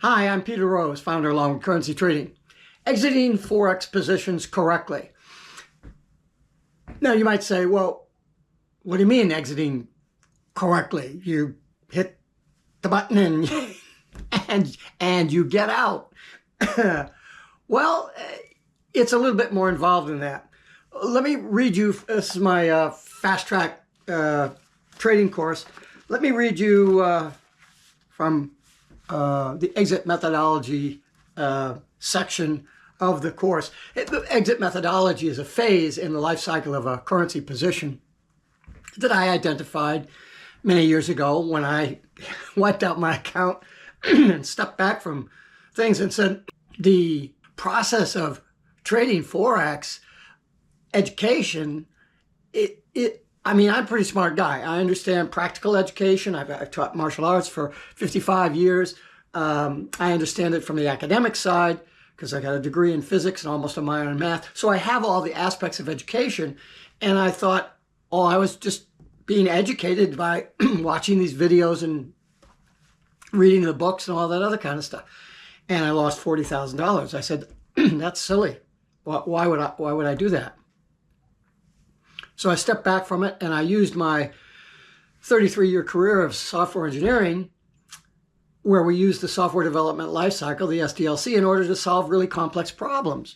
Hi, I'm Peter Rose, founder of Longwood Currency Trading. Exiting Forex positions correctly. Now you might say, well, what do you mean exiting correctly? You hit the button and you get out. Well, it's a little bit more involved than that. Let me read you, this is my fast track trading course. Let me read you from the exit methodology section of the course. The exit methodology is a phase in the life cycle of a currency position that I identified many years ago when I wiped out my account and stepped back from things and said, the process of trading Forex, education, I mean, I'm a pretty smart guy. I understand practical education. I've taught martial arts for 55 years. I understand it from the academic side because I got a degree in physics and almost a minor in math. So I have all the aspects of education. And I thought, oh, I was just being educated by watching these videos and reading the books and all that other kind of stuff. And I lost $40,000. I said, that's silly. Why would I do that? So I stepped back from it and I used my 33-year career of software engineering, where we use the software development lifecycle, the SDLC, in order to solve really complex problems.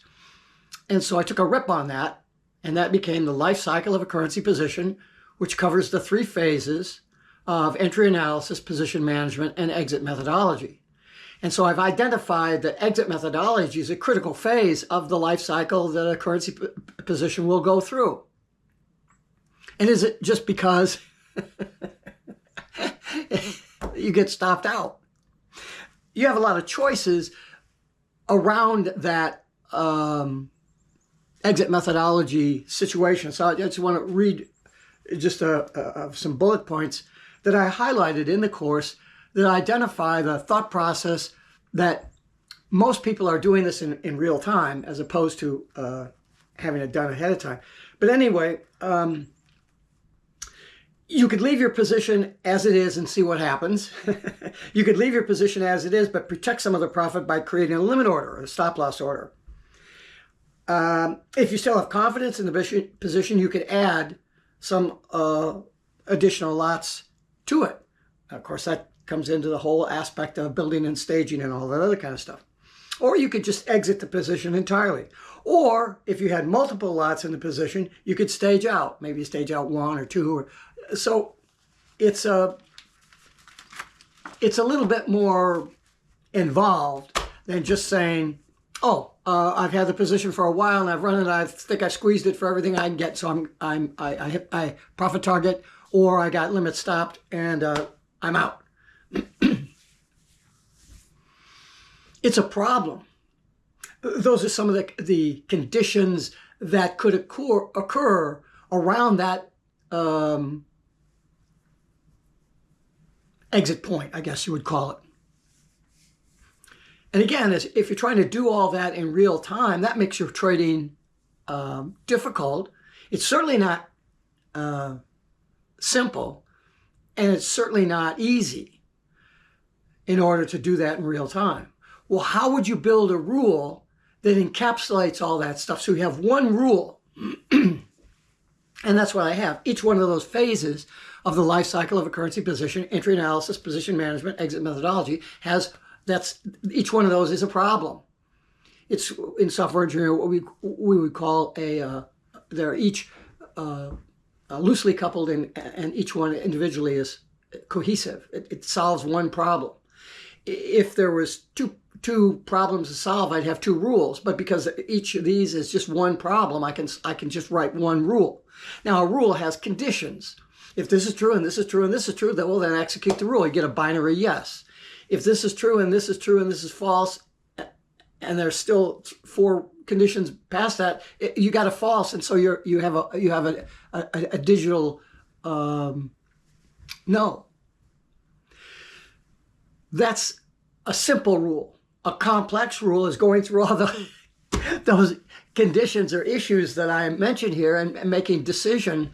And so I took a rip on that, and that became the life cycle of a currency position, which covers the three phases of entry analysis, position management, and exit methodology. And so I've identified that exit methodology is a critical phase of the life cycle that a currency position will go through. And is it just because you get stopped out? You have a lot of choices around that exit methodology situation. So I just want to read just some bullet points that I highlighted in the course that identify the thought process that most people are doing this in real time as opposed to having it done ahead of time. But anyway, you could leave your position as it is and see what happens. You could leave your position as it is, but protect some of the profit by creating a limit order or a stop loss order. If you still have confidence in the position, you could add some additional lots to it. Of course, that comes into the whole aspect of building and staging and all that other kind of stuff. Or you could just exit the position entirely. Or if you had multiple lots in the position, you could stage out, maybe stage out one or two. So it's a little bbit more involved than just saying, oh, I've had the position for a while and I've run it. I think I squeezed it for everything I can get. So I hit my profit target, or I got limit stopped and I'm out. It's a problem. Those are some of the conditions that could occur around that exit point, I guess you would call it. And again, if you're trying to do all that in real time, that makes your trading difficult. It's certainly not simple, and it's certainly not easy in order to do that in real time. Well, how would you build a rule that encapsulates all that stuff? So you have one rule, and that's what I have. Each one of those phases of the life cycle of a currency position, entry analysis, position management, exit methodology, each one of those is a problem. It's in software engineering what we would call they're each loosely coupled, and each one individually is cohesive. It solves one problem. If there was two problems to solve, I'd have two rules. But because each of these is just one problem, I can just write one rule. Now, a rule has conditions. If this is true and this is true and this is true, then execute the rule. You get a binary yes. If this is true and this is true and this is false, and there's still four conditions past that, you got a false, and so you have a digital no. That's a simple rule. A complex rule is going through all those conditions or issues that I mentioned here and making decision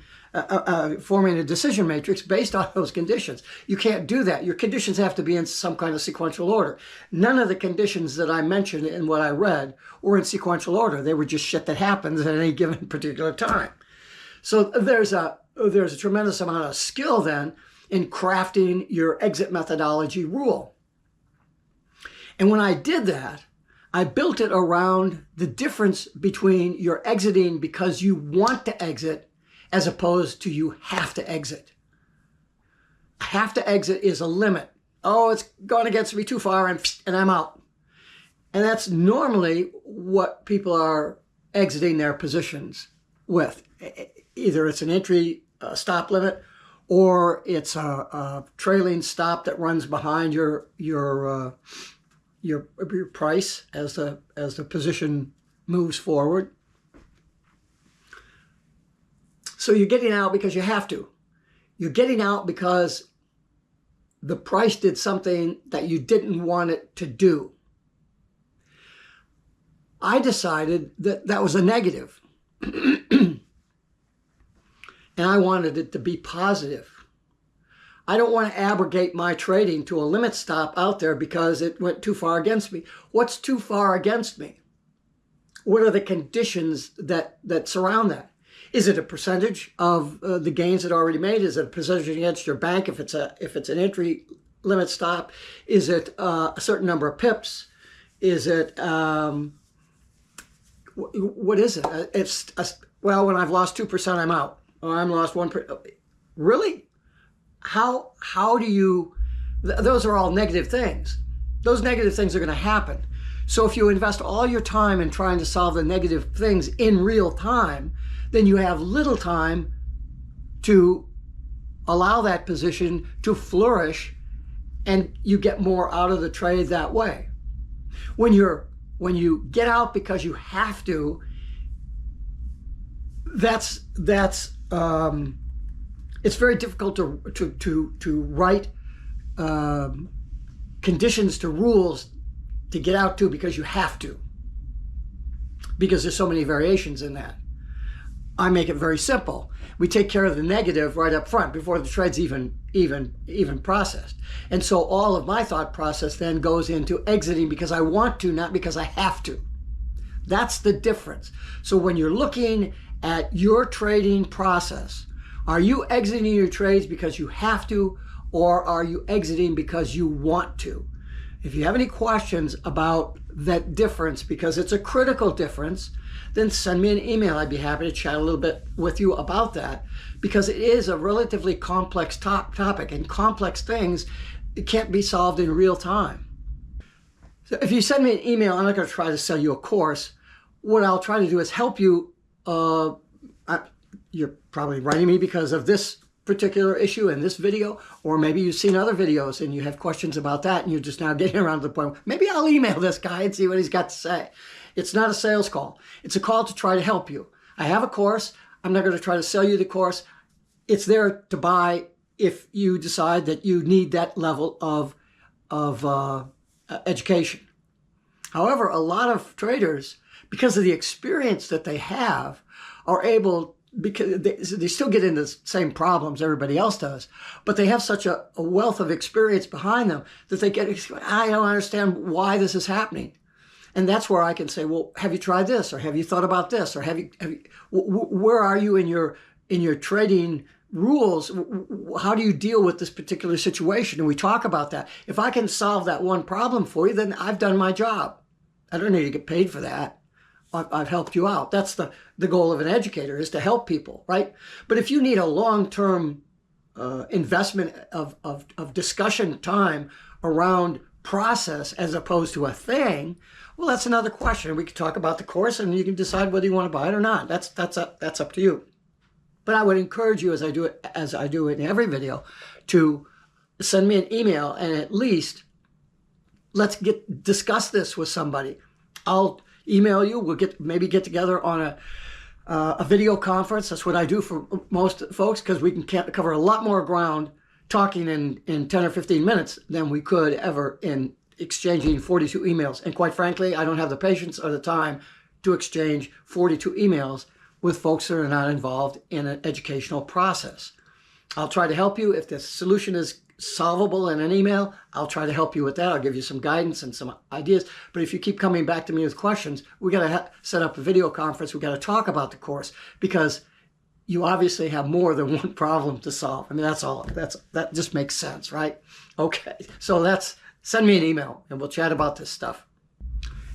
forming a decision matrix based on those conditions. You can't do that. Your conditions have to be in some kind of sequential order. None of the conditions that I mentioned in what I read were in sequential order. They were just shit that happens at any given particular time. So there's a tremendous amount of skill then in crafting your exit methodology rule. And when I did that, I built it around the difference between your exiting because you want to exit as opposed to you have to exit. Have to exit is a limit. Oh, it's gone against me too far and I'm out. And that's normally what people are exiting their positions with. Either it's an entry stop limit or it's a trailing stop that runs behind your price as the position moves forward. So you're getting out because you have to. You're getting out because the price did something that you didn't want it to do. I decided that that was a negative. And I wanted it to be positive. I don't want to abrogate my trading to a limit stop out there because it went too far against me. What's too far against me? What are the conditions that surround that? Is it a percentage of the gains that are already made? Is it a percentage against your bank if it's an entry limit stop? Is it a certain number of pips? Is it what is it? Well, when I've lost 2%, I'm out. Or I'm lost 1%. Really? How do you? Those are all negative things. Those negative things are going to happen. So if you invest all your time in trying to solve the negative things in real time, then you have little time to allow that position to flourish, and you get more out of the trade that way. When you get out because you have to, it's very difficult to write conditions to rules to get out to because you have to, because there's so many variations in that. I make it very simple. We take care of the negative right up front before the trade's even processed. And so all of my thought process then goes into exiting because I want to, not because I have to. That's the difference. So when you're looking at your trading process, are you exiting your trades because you have to, or are you exiting because you want to? If you have any questions about that difference, because it's a critical difference, then send me an email. I'd be happy to chat a little bit with you about that, because it is a relatively complex topic, and complex things can't be solved in real time. So if you send me an email, I'm not going to try to sell you a course. What I'll try to do is help you. You're probably writing me because of this particular issue in this video, or maybe you've seen other videos and you have questions about that and you're just now getting around to the point, maybe I'll email this guy and see what he's got to say. It's not a sales call. It's a call to try to help you. I have a course. I'm not going to try to sell you the course. It's there to buy if you decide that you need that level of education. However, a lot of traders, because of the experience that they have, are able, because they still get into the same problems everybody else does, but they have such a wealth of experience behind them that they get, I don't understand why this is happening. And that's where I can say, well, have you tried this? Or have you thought about this? Or have you where are you in your trading rules? How do you deal with this particular situation? And we talk about that. If I can solve that one problem for you, then I've done my job. I don't need to get paid for that. I've helped you out. That's the goal of an educator, is to help people, right? But if you need a long-term investment of discussion time around process as opposed to a thing, well, that's another question. We could talk about the course and you can decide whether you want to buy it or not. That's up to you. But I would encourage you, as I do in every video, to send me an email and at least let's discuss this with somebody. I'll email you. We'll maybe get together on a video conference. That's what I do for most folks, because we can cover a lot more ground talking in 10 or 15 minutes than we could ever in exchanging 42 emails. And quite frankly, I don't have the patience or the time to exchange 42 emails with folks that are not involved in an educational process. I'll try to help you. If the solution is solvable in an email, I'll try to help you with that. I'll give you some guidance and some ideas. But if you keep coming back to me with questions, we got to set up a video conference. We got to talk about the course, because you obviously have more than one problem to solve. I mean, that's all. That just makes sense, right? Okay, so send me an email and we'll chat about this stuff.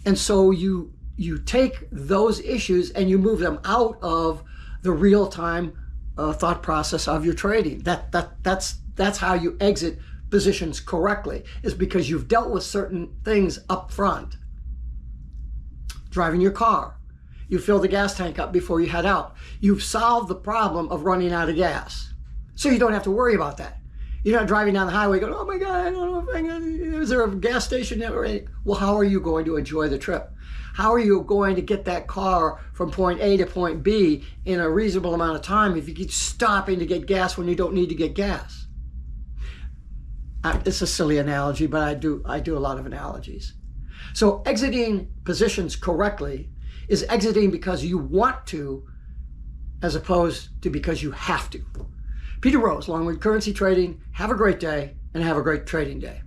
And so you take those issues and you move them out of the real-time thought process of your trading. That's how you exit positions correctly, is because you've dealt with certain things up front. Driving your car, you fill the gas tank up before you head out. You've solved the problem of running out of gas, so you don't have to worry about that. You're not driving down the highway going, oh my God, I don't know if is there a gas station there? Well, how are you going to enjoy the trip? How are you going to get that car from point A to point B in a reasonable amount of time if you keep stopping to get gas when you don't need to get gas? It's a silly analogy, but I do a lot of analogies. So exiting positions correctly is exiting because you want to, as opposed to because you have to. Peter Rose, Longwood Currency Trading. Have a great day and have a great trading day.